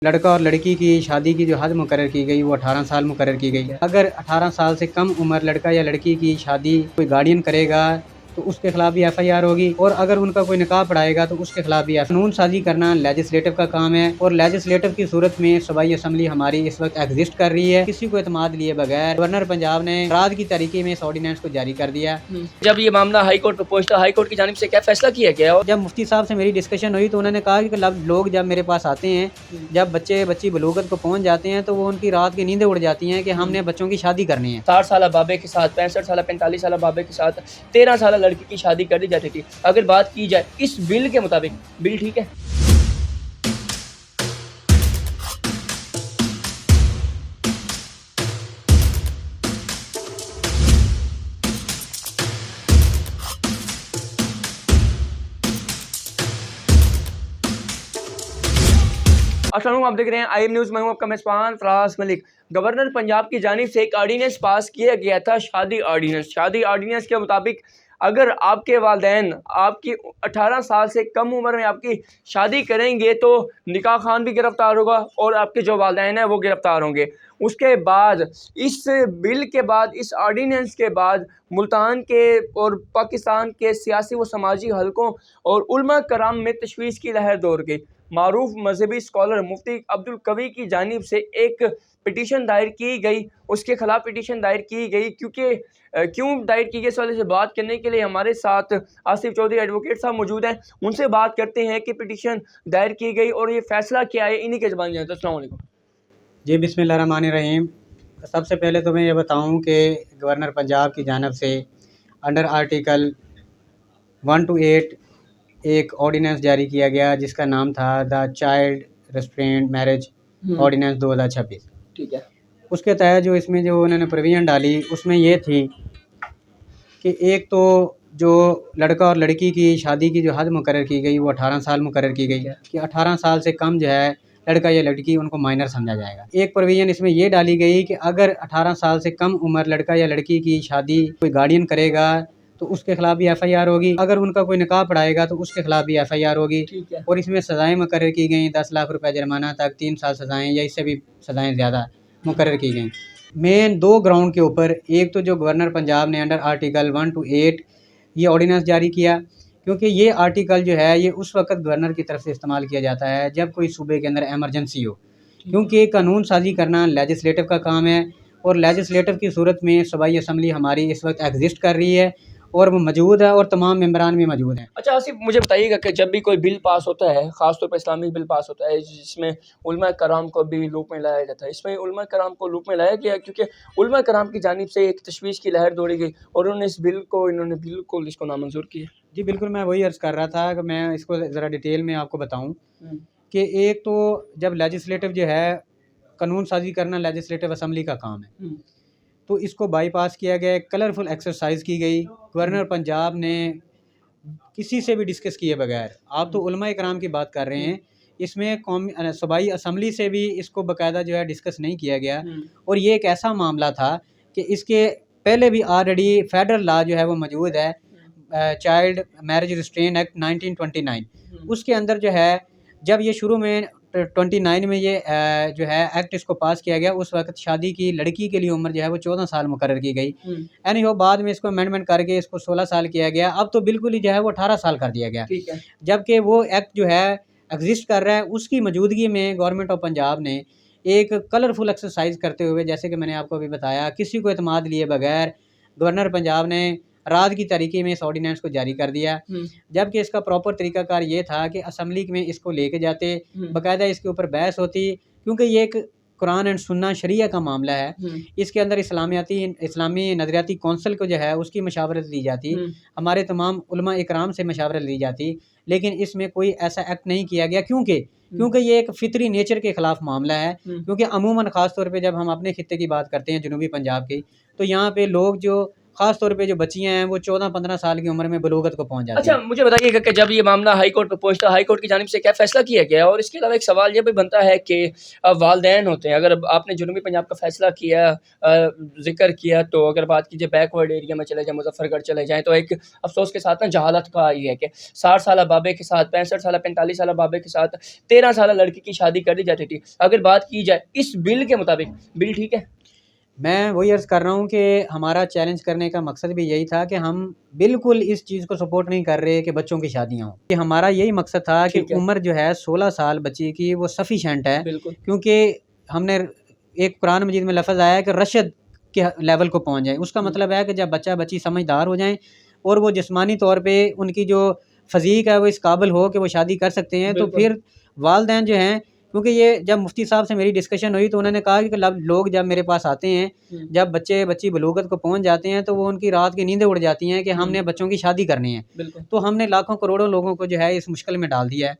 लड़का और लड़की की शादी की जो हद मुकर्रर की गई वो 18 साल मुकर्रर की गई है। अगर 18 साल से कम उम्र लड़का या लड़की की शादी कोई गार्डियन करेगा तो उसके खिलाफ भी एफआईआर होगी, और अगर उनका कोई निकाह पढ़ाएगा तो उसके खिलाफ भी कानून साजी करना लेजिस्लेटिव का काम है। और लेजिस्लेटिव की सूरत में सूबाई असम्बली हमारी इस वक्त एग्जिस्ट कर रही है। किसी को एतमाद लिए बगैर गवर्नर पंजाब ने रात की तारीखी में इस ऑर्डिनेंस को जारी कर दिया। जब ये मामला हाई कोर्ट पर पहुंचा, हाई कोर्ट की जानिब से क्या फैसला किया गया? और जब मुफ्ती साहब से मेरी डिस्कशन हुई तो उन्होंने कहा कि लोग जब मेरे पास आते हैं, जब बच्चे बच्ची बलूगत को पहुंच जाते हैं तो वो उनकी रात की नींदें उड़ जाती हैं कि हमने बच्चों की शादी करनी है। 60 साल बाबे के साथ, 65 साल 45 साल बाबे के साथ 13 साल लड़की की शादी कर दी जाती थी। अगर बात की जाए इस बिल के मुताबिक, बिल ठीक है? अस्सलाम वालेकुम, आप देख रहे हैं आईएम न्यूज़। मैं हूं आपका मेज़बान फराज मलिक। गवर्नर पंजाब की जानिब से एक ऑर्डिनेंस पास किया गया था, शादी ऑर्डिनेंस। शादी ऑर्डिनेंस के मुताबिक अगर आपके वालिदैन आपकी 18 साल से कम उम्र में आपकी शादी करेंगे तो निकाह खान भी गिरफ्तार होगा और आपके जो वालिदैन हैं वो गिरफ्तार होंगे। उसके बाद इस बिल के बाद, इस ऑर्डिनेंस के बाद मुल्तान के और पाकिस्तान के सियासी व समाजी हलकों और उलमा कराम में तशवीश की लहर दौड़ गई। मारूफ मजहबी स्कॉलर मुफ्ती अब्दुल कवी की जानिब से एक पिटीशन दायर की गई, उसके खिलाफ पिटीशन दायर की गई। क्यों दायर की गई, इस वाले से बात करने के लिए हमारे साथ आसिफ चौधरी एडवोकेट साहब मौजूद हैं। उनसे बात करते हैं कि पिटीशन दायर की गई और ये फैसला क्या है, इन्हीं के ज़बान जानते हैं। अस्सलाम वालेकुम जी, बिस्मिल्लाहिर्रहमानिर्रहीम। सबसे पहले तो मैं ये बताऊं कि गवर्नर पंजाब की जानिब से अंडर आर्टिकल 1 to 8 एक ऑर्डिनेंस जारी किया गया जिसका नाम था the child restraint marriage ordinance 2026। ठीक है। उसके तहत जो इसमें जो उन्होंने प्रोविज़न डाली उसमें ये थी कि एक तो जो लड़का और लड़की की शादी की जो हद मुकर्रर की गई वो 18 साल मुकर्रर की गई कि 18 साल से कम जो है लड़का या लड़की उनको माइनर समझा जाएगा। एक प्रोविज़न इसमें ये डाली गई कि अगर 18 साल से कम उम्र लड़का या लड़की की शादी कोई गार्डियन करेगा तो उसके खिलाफ भी एफआईआर होगी, अगर उनका कोई निकाह पढ़ाएगा तो उसके खिलाफ भी एफआईआर होगी। ठीक है। और इसमें सज़ाएँ मुकर्रर की गई, 10 लाख रुपए जुर्माना तक 3 साल सज़ाएँ या इससे भी सज़ाएँ ज़्यादा मुकर्रर की गई। मेन दो ग्राउंड के ऊपर, एक तो जो गवर्नर पंजाब ने अंडर आर्टिकल 1 to 8 ये ऑर्डिनेंस जारी किया, क्योंकि ये आर्टिकल जो है ये उस वक़्त गवर्नर की तरफ से इस्तेमाल किया जाता है जब कोई सूबे के अंदर एमरजेंसी हो, क्योंकि कानून साजी करना लेजिस्लेटिव का काम है। और लेजिस्लेटिव की सूरत में सूबाई असम्बली हमारी इस वक्त एग्जिस्ट कर रही है और वो मौजूद है और तमाम मेंबरान भी मौजूद हैं। अच्छा आसिफ, मुझे बताइएगा कि जब भी कोई बिल पास होता है, ख़ासतौर पर इस्लामिक बिल पास होता है जिसमें उलमा कराम को भी लूप में लाया जाता है, इसमें उलमा कराम को लूप में लाया गया क्योंकि उलमा कराम की जानिब से एक तशवीश की लहर दौड़ी गई और इन्होंने बिल्कुल इसको नामंजूर किया। जी बिल्कुल, मैं वही अर्ज़ कर रहा था कि मैं इसको ज़रा डिटेल में आपको बताऊँ कि एक तो जब लेजिस्लेटिव जो है कानून साजी करना लेजिस्लेटिव असम्बली का काम है, तो इसको बाईपास किया गया, कलरफुल एक्सरसाइज की गई। गवर्नर पंजाब ने किसी से भी डिस्कस किए बगैर, आप तो उलमा कराम की बात कर रहे हैं, इसमें कौमी सूबाई असम्बली से भी इसको बाकायदा जो है डिस्कस नहीं किया गया। और ये एक ऐसा मामला था कि इसके पहले भी ऑलरेडी फेडरल लॉ जो है वो मौजूद है, चाइल्ड मैरिज रिस्ट्रेन एक्ट 1929। उसके अंदर जो है जब ये शुरू में 29 में ये जो है एक्ट इसको पास किया गया, उस वक्त शादी की लड़की के लिए उम्र जो है वो 14 साल मुकर्रर की गई। एनी हो, बाद में इसको अमेंडमेंट करके इसको 16 साल किया गया। अब तो बिल्कुल ही जो है वो 18 साल कर दिया गया। ठीक है। जबकि वो एक्ट जो है एग्जिस्ट कर रहा है, उसकी मौजूदगी में गवर्नमेंट ऑफ पंजाब ने एक कलरफुल एक्सरसाइज करते हुए, जैसे कि मैंने आपको अभी बताया, किसी को एतमाद लिए बगैर गवर्नर पंजाब ने रात की तारीखी में इस ऑर्डिनेंस को जारी कर दिया। जबकि इसका प्रॉपर तरीकाकार ये था कि असम्बली में इसको लेके जाते, बाकायदा इसके ऊपर बहस होती, क्योंकि ये एक कुरान एंड सुन्ना शरिया का मामला है। इसके अंदर इस्लामी नज़रियाती कौंसल को जो है उसकी मशावरत ली जाती, हमारे तमाम उलमा इकराम से मशावरत ली जाती, लेकिन इसमें कोई ऐसा एक्ट नहीं किया गया क्योंकि ये एक फितरी नेचर के ख़िलाफ़ मामला है। क्योंकि अमूमन ख़ास तौर पे जब हम अपने खित्ते की बात करते हैं, जनूबी पंजाब की, तो यहाँ पे लोग जो ख़ास तौर पे जो बच्चियां हैं वो 14-15 साल की उम्र में बलूगत को पहुंच जाती अच्छा, हैं। मुझे बताइएगा कि जब ये मामला हाई कोर्ट पे पहुँचता है, हाई कोर्ट की जानिब से क्या फ़ैसला किया गया? और इसके अलावा एक सवाल ये भी बनता है कि वालिदैन होते हैं, अगर आपने जुनूबी पंजाब का फ़ैसला किया ज़िक्र किया, तो अगर बात कीजिए बैकवर्ड एरिया में चले जाएँ, मुज़फ़्फ़रगढ़ चले जाएँ, तो एक अफ़सोस के साथ ना जहालत का ये है कि 60 साला बाबे के साथ, 65 साला, 45 साला बाबे के साथ 13 साला लड़की की शादी कर दी जाती थी। अगर बात की जाए इस बिल के मुताबिक, बिल ठीक है? मैं वही अर्ज़ कर रहा हूँ कि हमारा चैलेंज करने का मकसद भी यही था कि हम बिल्कुल इस चीज़ को सपोर्ट नहीं कर रहे कि बच्चों की शादियाँ हों। कि हमारा यही मकसद था कि ठीक है। उम्र जो है 16 साल बच्ची की वो सफ़िशेंट है, बिल्कुल। क्योंकि हमने एक कुरान मजीद में लफ़्ज़ आया है कि रशद के लेवल को पहुँच जाएँ। उसका मतलब है कि जब बच्चा-बच्ची समझदार हो जाएँ और वो जिस्मानी तौर पे उनकी जो फ़िज़ीक है वो इस काबिल हो कि वो शादी कर सकते हैं, तो बिल्कुल। फिर वालिदैन जो हैं, क्योंकि ये जब मुफ्ती साहब से मेरी डिस्कशन हुई तो उन्होंने कहा कि लोग जब मेरे पास आते हैं, जब बच्चे-बच्ची बलूगत को पहुँच जाते हैं तो वो उनकी रात की नींदें उड़ जाती हैं कि हमने बच्चों की शादी करनी है। बिल्कुल। तो हमने लाखों करोड़ों लोगों को जो है इस मुश्किल में डाल दिया है।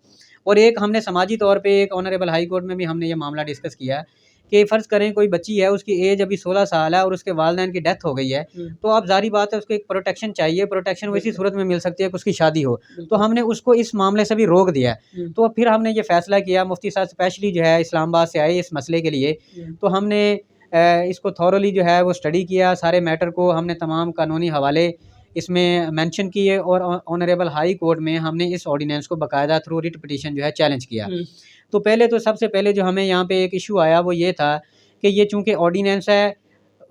और एक हमने समाजी तौर पे एक ऑनरेबल हाई कोर्ट में भी हमने ये मामला डिस्कस किया है कि फ़र्ज़ करें कोई बच्ची है, उसकी एज अभी 16 साल है और उसके वालिदैन की डेथ हो गई है, तो अब ज़ाहिर बात है उसको एक प्रोटेक्शन चाहिए, प्रोटेक्शन वो इसी बिल्कुल। सूरत में मिल सकती है कि उसकी शादी हो। तो बिल्कुल। हमने उसको इस मामले से भी रोक दिया है। हुँ। तो फिर हमने ये फ़ैसला किया, मुफ्ती साहब स्पेशली जो है इस्लामाबाद से आए इस मसले के लिए, तो हमने इसको थॉरोली जो है वो स्टडी किया, सारे मैटर को हमने तमाम कानूनी हवाले इसमें मेंशन किए और ऑनरेबल हाई कोर्ट में हमने इस ऑर्डिनेंस को बाकायदा थ्रू रिट पिटीशन जो है चैलेंज किया। हुँ। तो पहले तो सबसे पहले जो हमें यहाँ पे एक इश्यू आया वो ये था कि ये चूँकि ऑर्डिनेंस है,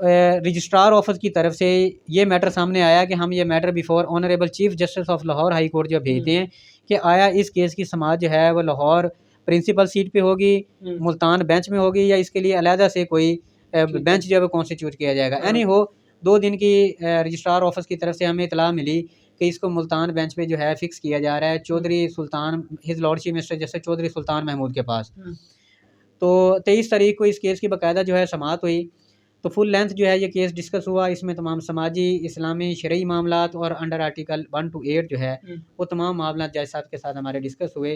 रजिस्ट्रार ऑफिस की तरफ से ये मैटर सामने आया कि हम ये matter before honourable chief justice of Lahore high court जब भेजते हैं कि आया इस केस की समाअत जो है वो लाहौर प्रिंसिपल सीट पे होगी, मुल्तान बेंच में होगी, या इसके लिए अलहदा से कोई ठीक है। बेंच जो है वो कॉन्स्टिट्यूट किया जाएगा। हाँ। एनी हो, 2 दिन की रजिस्ट्रार ऑफिस की तरफ से हमें इत्तला मिली कि इसको मुल्तान बेंच पे जो है फ़िक्स किया जा रहा है Chaudhry Sultan his lordship mister justice Chaudhry Sultan Mahmood के पास। तो 23 तारीख को इस केस की बाकायदा जो है समाअत हुई। तो फुल लेंथ जो है ये केस डिस्कस हुआ, इसमें तमाम समाजी, इस्लामी, शरई मामलात और अंडर आर्टिकल 1 to 8 जो है वो तमाम मामला जज साहब के साथ हमारे डिस्कस हुए।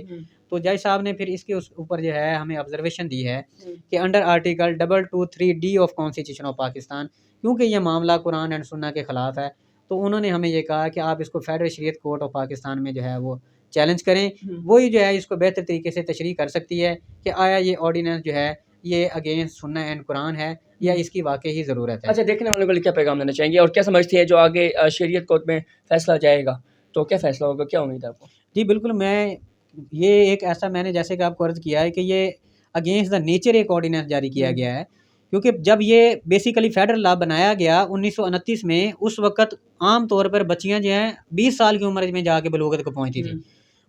तो जज साहब ने फिर इसके ऊपर जो है हमें ऑब्जर्वेशन दी है कि under article 223D of constitution of Pakistan, क्योंकि ये मामला कुरान एंड सुन्ना के ख़िलाफ़ है, तो उन्होंने हमें ये कहा कि आप इसको फेडरल शरीयत कोर्ट ऑफ पाकिस्तान में जो है वो चैलेंज करें। वही जो है इसको बेहतर तरीके से तशरीह कर सकती है कि आया ये ऑर्डिनेंस जो है ये अगेंस्ट सुन्ना एंड कुरान है या इसकी वाक़ई ही ज़रूरत है। अच्छा, देखने वालों के लिए क्या पैगाम देना चाहेंगे और क्या समझती है जो आगे शरीयत कोर्ट में फ़ैसला जाएगा, तो क्या फ़ैसला होगा? क्या उम्मीद है आपको? जी, बिल्कुल, मैं ये एक ऐसा मैंने जैसे कि आपको अर्ज़ किया है कि ये अगेंस्ट द नेचर एक ऑर्डिनेंस जारी किया गया है, क्योंकि जब ये बेसिकली फेडरल लॉ बनाया गया 1929 में, उस वक़्त आम तौर पर बच्चियाँ जो हैं 20 साल की उम्र में जाके बलूगत को पहुँचती थी।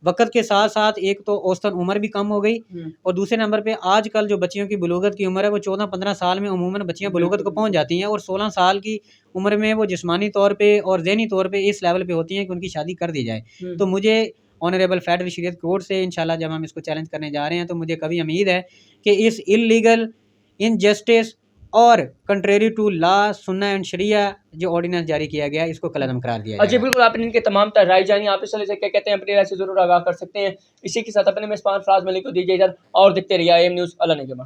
वक़्त के साथ-साथ एक तो औसतन उम्र भी कम हो गई और दूसरे नंबर पे आजकल जो बच्चियों की बलूगत की उम्र है वो 14-15 साल में अमूमन बच्चियाँ बलूगत को पहुँच जाती हैं और 16 साल की उम्र में वो जिस्मानी तौर पे और ज़हनी तौर पे इस लेवल पे होती हैं कि उनकी शादी कर दी जाए। तो मुझे ऑनरेबल फेडरल शरीयत कोर्ट से इंशाल्लाह जब हम इसको चैलेंज करने जा रहे हैं तो मुझे कभी उम्मीद है कि इस इल्लीगल, इनजस्टिस और कंट्रेरी टू लॉ, सुन्ना एंड शरिया जो ऑर्डिनेंस जारी किया गया है इसको कलअदम करार दिया जी जाएगा। बिल्कुल, आपने इनके तमाम राय जानी, आप इस तरह से क्या कहते हैं अपनी राय से ज़रूर आगाह कर सकते हैं। इसी के साथ अपने मेज़बान फराज मलिक को दीजिए इजाज़त और देखते रहिए IM न्यूज़। अल्लाह निगहबान।